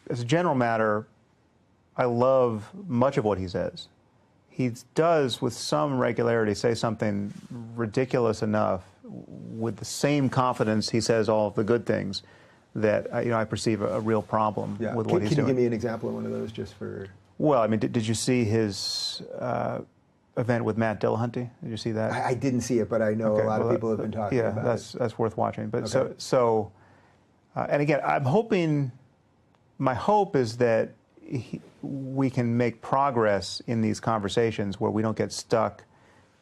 as a general matter, I love much of what he says. He does, with some regularity, say something ridiculous enough with the same confidence he says all of the good things that I perceive a real problem with what he's doing. Can you give me an example of one of those, just for? Well, I mean, did you see his event with Matt Dillahunty? Did you see that? I didn't see it, but I know a lot of people have been talking about it. Yeah, that's worth watching. But and again, I'm hoping. My hope is that we can make progress in these conversations where we don't get stuck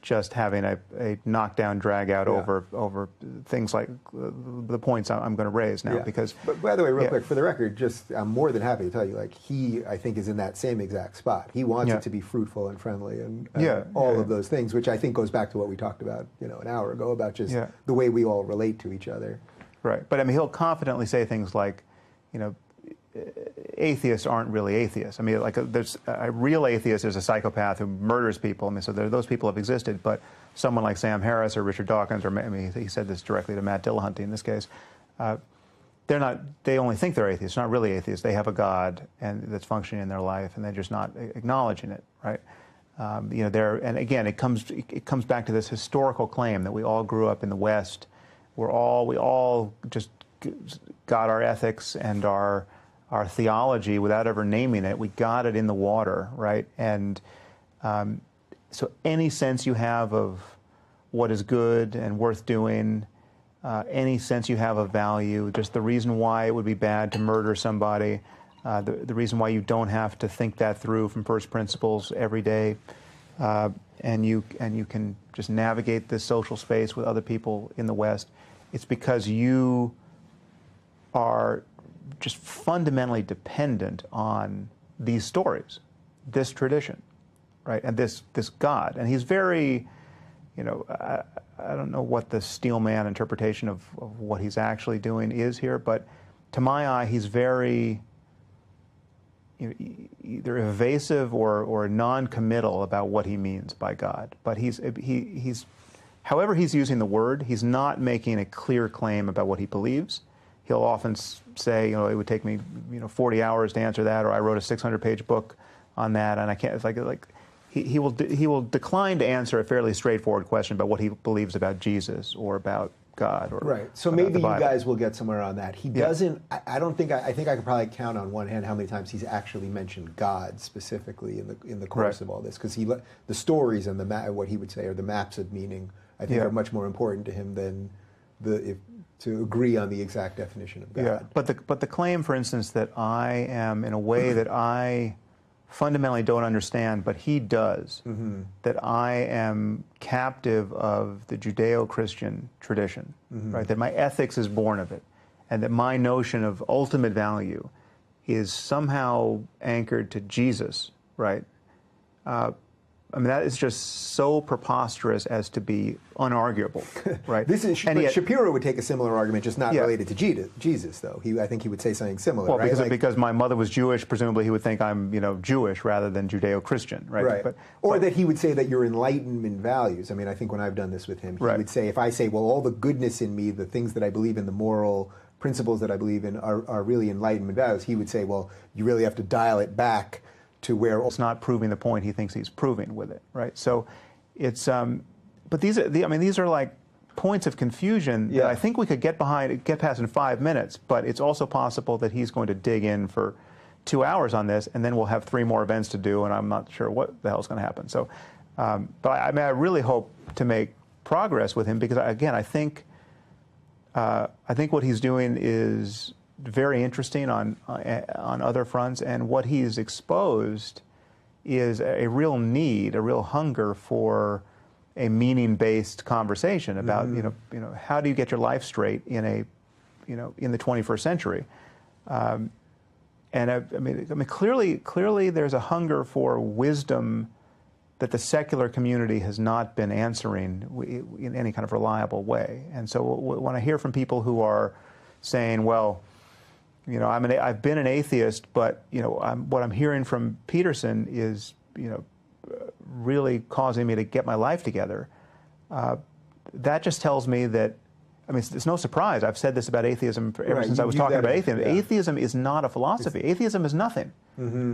just having a knockdown, drag out over things like the points I'm going to raise now. Because, but by the way, real quick, for the record, I'm more than happy to tell you, like, he, I think, is in that same exact spot. He wants it to be fruitful and friendly and all of those things, which I think goes back to what we talked about, an hour ago, about just the way we all relate to each other. Right. But I mean, he'll confidently say things like, atheists aren't really atheists. I mean, like there's a real atheist is a psychopath who murders people. I mean, so those people have existed, but someone like Sam Harris or Richard Dawkins, or he said this directly to Matt Dillahunty in this case, they're not. They only think they're atheists. They're not really atheists. They have a God that's functioning in their life, and they're just not acknowledging it, right? And again, it comes back to this historical claim that we all grew up in the West. We all just got our ethics and our theology without ever naming it. We got it in the water, right? And so any sense you have of what is good and worth doing, any sense you have of value, just the reason why it would be bad to murder somebody, the reason why you don't have to think that through from first principles every day, and you can just navigate this social space with other people in the West, it's because you are just fundamentally dependent on these stories, this tradition, right, and this God. And he's very, I don't know what the steelman interpretation of what he's actually doing is here, but to my eye, he's very either evasive or non-committal about what he means by God. But he's however he's using the word, he's not making a clear claim about what he believes. He'll often say, it would take me, 40 hours to answer that, or I wrote a 600-page book on that, and I can't. It's like he will decline to answer a fairly straightforward question about what he believes about Jesus or about God. Or right. So maybe you guys will get somewhere on that. He doesn't. I don't think. I think I could probably count on one hand how many times he's actually mentioned God specifically in the course of all this, because the stories and what he would say, or the maps of meaning, I think are much more important to him than to agree on the exact definition of God. Yeah, but the claim, for instance, that I am in a way that I fundamentally don't understand, but he does, that I am captive of the Judeo-Christian tradition, right? That my ethics is born of it, and that my notion of ultimate value is somehow anchored to Jesus, right? I mean, that is just so preposterous as to be unarguable, right? But Shapiro would take a similar argument, just not related to Jesus, though. I think he would say something similar, well, right? Because my mother was Jewish, presumably he would think I'm, Jewish rather than Judeo-Christian, right? Right. Or that he would say that your Enlightenment values. I mean, I think when I've done this with him, he would say, if I say, well, all the goodness in me, the things that I believe in, the moral principles that I believe in are really Enlightenment values, he would say, well, you really have to dial it back to where it's not proving the point he thinks he's proving with it, right? So it's, but these are like points of confusion that I think we could get past in 5 minutes, but it's also possible that he's going to dig in for 2 hours on this, and then we'll have 3 more events to do, and I'm not sure what the hell's going to happen. So, but I really hope to make progress with him, because again, I think what he's doing is very interesting on other fronts, and what he's exposed is a real need, a real hunger for a meaning-based conversation about how do you get your life straight in the 21st century, and I mean clearly there's a hunger for wisdom that the secular community has not been answering in any kind of reliable way. And so when I hear from people who are saying, well, I've been an atheist, but what I'm hearing from Peterson is really causing me to get my life together. That just tells me that I mean, it's no surprise. I've said this about atheism ever since you I was view talking that about as- atheism. yeah. Atheism is not a philosophy. Atheism is nothing.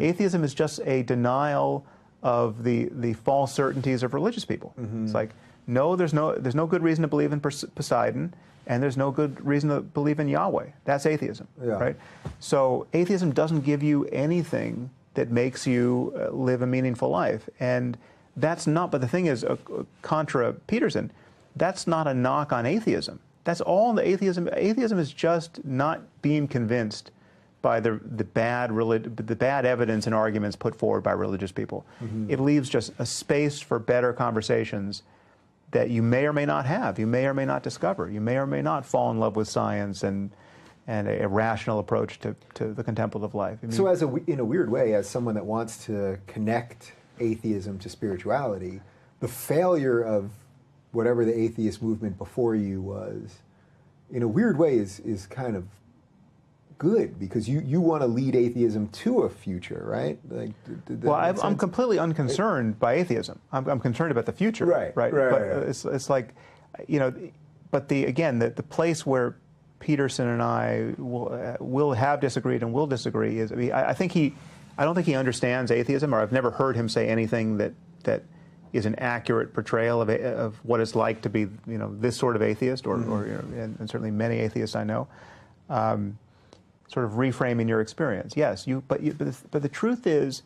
Atheism is just a denial of the false certainties of religious people. It's like, no, there's no good reason to believe in Poseidon, and there's no good reason to believe in Yahweh. That's atheism, right? So atheism doesn't give you anything that makes you live a meaningful life, and that's not. But the thing is, contra Peterson, that's not a knock on atheism. That's all the atheism. Atheism is just not being convinced by the bad evidence and arguments put forward by religious people. It leaves just a space for better conversations that you may or may not have, you may or may not discover, you may or may not fall in love with science and a rational approach to the contemplative life. I mean, So in a weird way, as someone that wants to connect atheism to spirituality, the failure of whatever the atheist movement before you was, in a weird way, is kind of good, because you want to lead atheism to a future, right? Like, well, I'm completely unconcerned by atheism. I'm concerned about the future, right? But it's like, you know, but the place where Peterson and I will have disagreed and will disagree is, I mean, I don't think he understands atheism, or I've never heard him say anything that is an accurate portrayal of what it's like to be, you know, this sort of atheist, or you know, and certainly many atheists I know. Sort of reframing your experience. Yes, but the truth is,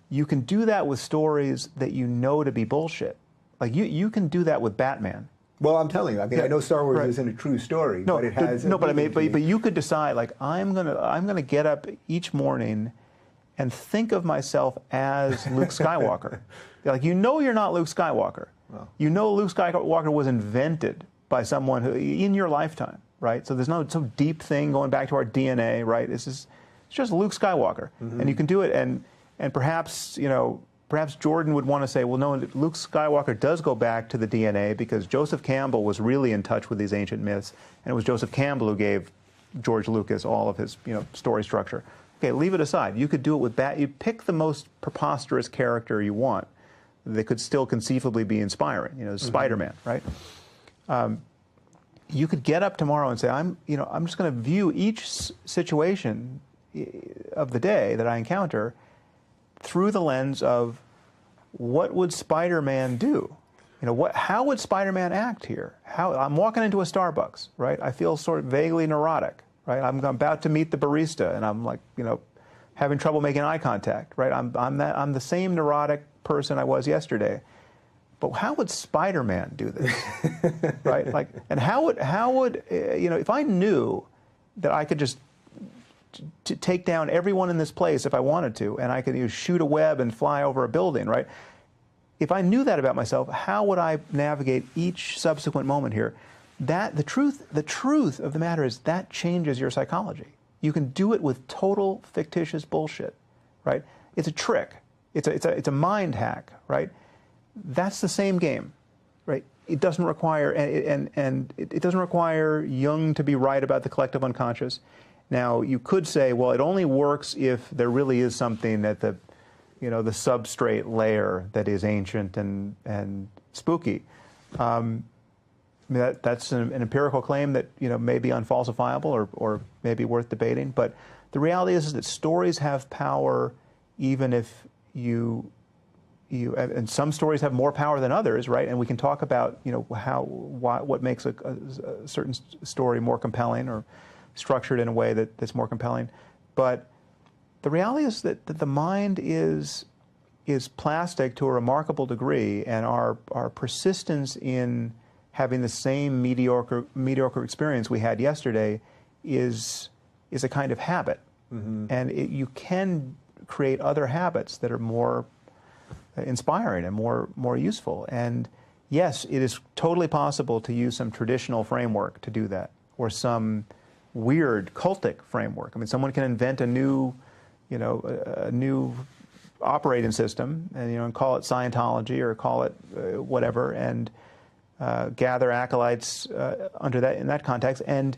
you can do that with stories that you know to be bullshit. Like you can do that with Batman. Well, I'm telling you. I mean, I know Star Wars isn't a true story, but it has. No, but I mean, but you could decide, like, I'm gonna get up each morning and think of myself as Luke Skywalker. Like, you know, you're not Luke Skywalker. Well, you know, Luke Skywalker was invented by someone who in your lifetime. Right, so there's no some deep thing going back to our DNA, right? It's just Luke Skywalker, and you can do it. And perhaps, you know, perhaps Jordan would want to say, well, no, Luke Skywalker does go back to the DNA, because Joseph Campbell was really in touch with these ancient myths, and it was Joseph Campbell who gave George Lucas all of his, you know, story structure. Okay, leave it aside. You could do it with You pick the most preposterous character you want that could still conceivably be inspiring. You know, Spider-Man, right? You could get up tomorrow and say, I'm just going to view each situation of the day that I encounter through the lens of, what would Spider-Man do? You know, how would Spider-Man act here? I'm walking into a Starbucks, right? I feel sort of vaguely neurotic, right? I'm about to meet the barista, and I'm like, you know, having trouble making eye contact, right? I'm the same neurotic person I was yesterday. But how would Spider-Man do this, right? Like, and how would you know, if I knew that I could just take down everyone in this place if I wanted to, and I could shoot a web and fly over a building, right? If I knew that about myself, how would I navigate each subsequent moment here? The truth of the matter is, that changes your psychology. You can do it with total fictitious bullshit, right? It's a trick. It's a mind hack, right? That's the same game, right? It doesn't require, and it doesn't require Jung to be right about the collective unconscious. Now, you could say, well, it only works if there really is something at the, you know, the substrate layer that is ancient and spooky. I mean, that's an empirical claim that, you know, may be unfalsifiable or may be worth debating. But the reality is that stories have power, even if and some stories have more power than others, right? And we can talk about, you know, what makes a certain story more compelling, or structured in a way that's more compelling. But the reality is that the mind is plastic to a remarkable degree, and our persistence in having the same mediocre experience we had yesterday is a kind of habit, and you can create other habits that are more inspiring and more useful. And yes, it is totally possible to use some traditional framework to do that, or some weird cultic framework. I mean, someone can invent a new operating system, and, you know, and call it Scientology, or call it whatever, and gather acolytes in that context. And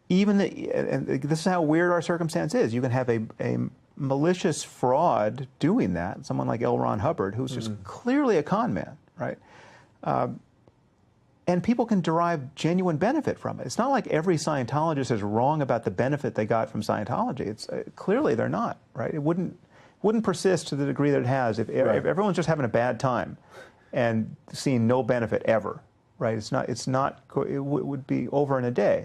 even and this is how weird our circumstance is. You can have a malicious fraud doing that, someone like L. Ron Hubbard, who's just clearly a con man, right? And people can derive genuine benefit from it. It's not like every Scientologist is wrong about the benefit they got from Scientology. It's clearly they're not, right? It wouldn't persist to the degree that it has if everyone's just having a bad time and seeing no benefit ever, right? It would be over in a day.